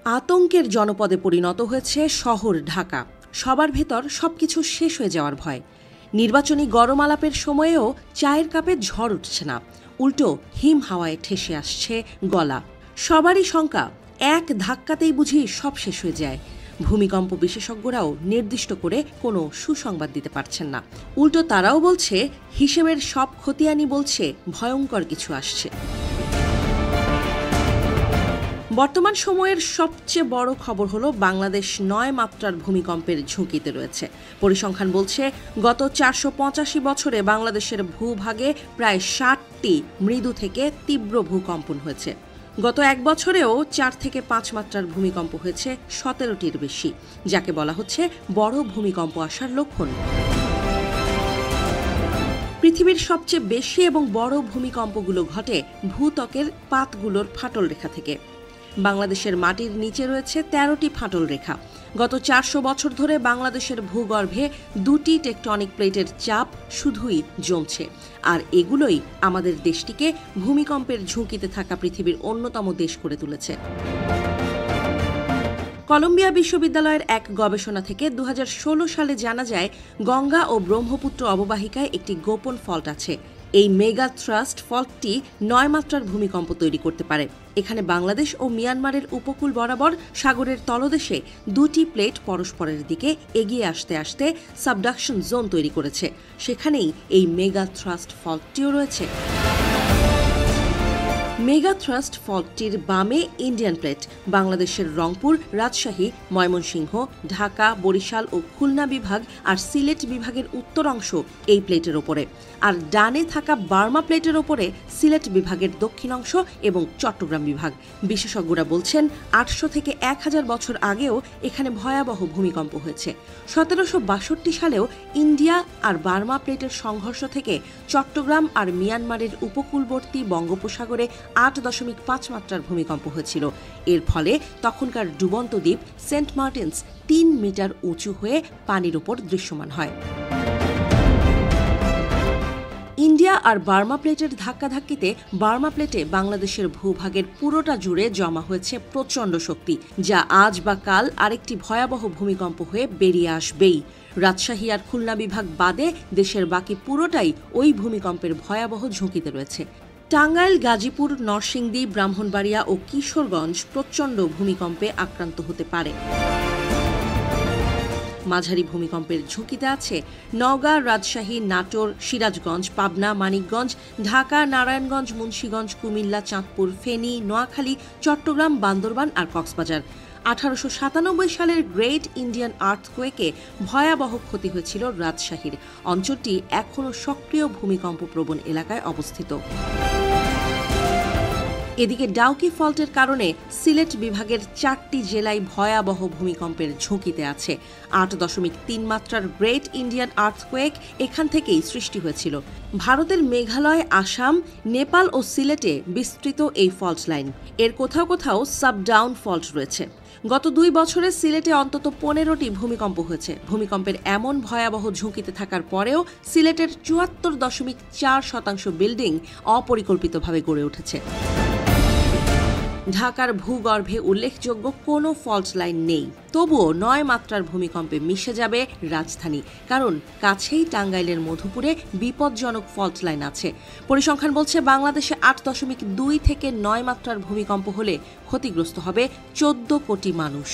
আতঙ্কের জনপদে পরিণত হয়েছে শহর ঢাকা। সবার ভেতর সবকিছু শেষ হয়ে যাওয়ার ভয়। নির্বাচনী গরম আলাপের সময়েও চায়ের কাপে ঝড় উঠছে না, উল্টো হিম হাওয়ায় ঠেসে আসছে গলা। সবারই শঙ্কা, এক ধাক্কাতেই বুঝি সব শেষ হয়ে যায়। ভূমিকম্প বিশেষজ্ঞরাও নির্দিষ্ট করে কোনো সুসংবাদ দিতে পারছেন না। উল্টো তারাও বলছে, হিসেবের সব খতিয়ানি বলছে ভয়ঙ্কর কিছু আসছে। বর্তমান সময়ের সবচেয়ে বড় খবর হলো বাংলাদেশ ৯ মাত্রার ভূমিকম্পের ঝুঁকিতে রয়েছে। পরিসংখ্যান বলছে, গত ৪৮৫ বছরে বাংলাদেশের ভূভাগে প্রায় ৬০টি মৃদু থেকে তীব্র ভূকম্পন হয়েছে। গত এক বছরেও ৪ থেকে ৫ মাত্রার ভূমিকম্প হয়েছে ১৭টির বেশি, যাকে বলা হচ্ছে বড় ভূমিকম্প আসার লক্ষণ। পৃথিবীর সবচেয়ে বেশি এবং বড় ভূমিকম্পগুলো ঘটে ভূত্বকের পাতগুলোর ফাটল রেখা থেকে। বাংলাদেশের মাটির নিচে রয়েছে ১৩টি ফাটল রেখা। গত ৪০০ বছর ধরে বাংলাদেশের ভূগর্ভে ২টি টেকটনিক প্লেটের চাপ শুধুই জমছে, আর এগুলোই আমাদের দেশটিকে ভূমিকম্পের ঝুঁকিতে থাকা পৃথিবীর অন্যতম দেশ করে তুলেছে। কলম্বিয়া বিশ্ববিদ্যালয়ের এক গবেষণা থেকে ২০১৬ সালে জানা যায়, গঙ্গা ও ব্রহ্মপুত্র অববাহিকায় একটি গোপন ফল্ট আছে। এই মেগা থ্রাস্ট ফল্টটি ৯ মাত্রার ভূমিকম্প তৈরি করতে পারে। এখানে বাংলাদেশ ও মিয়ানমারের উপকূল বরাবর সাগরের তলদেশে ২টি প্লেট পরস্পরের দিকে এগিয়ে আসতে আসতে সাবডাকশন জোন তৈরি করেছে। সেখানেই এই মেগা থ্রাস্ট ফল্টটিও রয়েছে। মেগা থ্রাস্ট ফল্টটির বামে ইন্ডিয়ান প্লেট, বাংলাদেশের রংপুর, রাজশাহী, ময়মনসিংহ, ঢাকা, বরিশাল ও খুলনা বিভাগ আর সিলেট বিভাগের উত্তর অংশ এই প্লেটের ওপরে, আর ডানে থাকা বার্মা প্লেটের ওপরে সিলেট বিভাগের দক্ষিণ অংশ এবং চট্টগ্রাম বিভাগ। বিশেষজ্ঞরা বলছেন, ৮০০ থেকে ১০০০ বছর আগেও এখানে ভয়াবহ ভূমিকম্প হয়েছে। ১৭৬২ সালেও ইন্ডিয়া আর বার্মা প্লেটের সংঘর্ষ থেকে চট্টগ্রাম আর মিয়ানমারের উপকূলবর্তী বঙ্গোপসাগরে ৮.৫ মাত্রার ভূমিকম্প হয়েছিল। এর ফলে তখনকার ডুবন্ত দ্বীপ সেন্ট মার্টিনস ৩ মিটার উঁচু হয়ে পানির উপর দৃশ্যমান হয়। ইন্ডিয়া আর বার্মা প্লেটের ধাক্কাধাক্কিতে বার্মা প্লেটে বাংলাদেশের ভূভাগের পুরোটা জুড়ে জমা হয়েছে প্রচণ্ড শক্তি, যা আজ বা কাল আরেকটি ভয়াবহ ভূমিকম্প হয়ে বেরিয়ে আসবেই। রাজশাহী আর খুলনা বিভাগ বাদে দেশের বাকি পুরোটাই ওই ভূমিকম্পের ভয়াবহ ঝুঁকিতে রয়েছে। টাঙ্গাইল, গাজীপুর, নরসিংদী, ব্রাহ্মণবাড়িয়া ও কিশোরগঞ্জ প্রচণ্ড ভূমিকম্পে আক্রান্ত হতে পারে। মাঝারি ভূমিকম্পের ঝুঁকিতে আছে নওগাঁ, রাজশাহী, নাটোর, সিরাজগঞ্জ, পাবনা, মানিকগঞ্জ, ঢাকা, নারায়ণগঞ্জ, মুন্সিগঞ্জ, কুমিল্লা, চাঁদপুর, ফেনী, নোয়াখালী, চট্টগ্রাম, বান্দরবান আর কক্সবাজার। ১৮৯৭ সালের গ্রেট ইন্ডিয়ান আর্থকোয়েকে ভয়াবহ ক্ষতি হয়েছিল রাজশাহীর। অঞ্চলটি এখনও সক্রিয় ভূমিকম্প প্রবণ এলাকায় অবস্থিত। এদিকে ডাউকি ফল্টের কারণে সিলেট বিভাগের ৪টি জেলায় ভয়াবহ ভূমিকম্পের ঝুঁকিতে আছে। ৮.৩ মাত্রার গ্রেট ইন্ডিয়ান আর্থকোয়েক এখান থেকেই সৃষ্টি হয়েছিল। ভারতের মেঘালয়, আসাম, নেপাল ও সিলেটে বিস্তৃত এই ফল্ট লাইন। এর কোথাও কোথাও সাবডাউন ফল্ট রয়েছে। গত ২ বছরে সিলেটে অন্তত ১৫টি ভূমিকম্প হয়েছে। ভূমিকম্পের এমন ভয়াবহ ঝুঁকিতে থাকার পরেও সিলেটের ৭৪.৪% বিল্ডিং অপরিকল্পিতভাবে গড়ে উঠেছে। ঢাকার ভূগর্ভে উল্লেখযোগ্য কোনো ফল্ট লাইন নেই, তবুও ৯ মাত্রার ভূমিকম্পে মিশে যাবে রাজধানী, কারণ কাছেই টাঙ্গাইলের মধুপুরে বিপজ্জনক ফল্ট লাইন আছে। পরিসংখ্যান বলছে, বাংলাদেশে ৮.২ থেকে ৯ মাত্রার ভূমিকম্প হলে ক্ষতিগ্রস্ত হবে ১৪ কোটি মানুষ।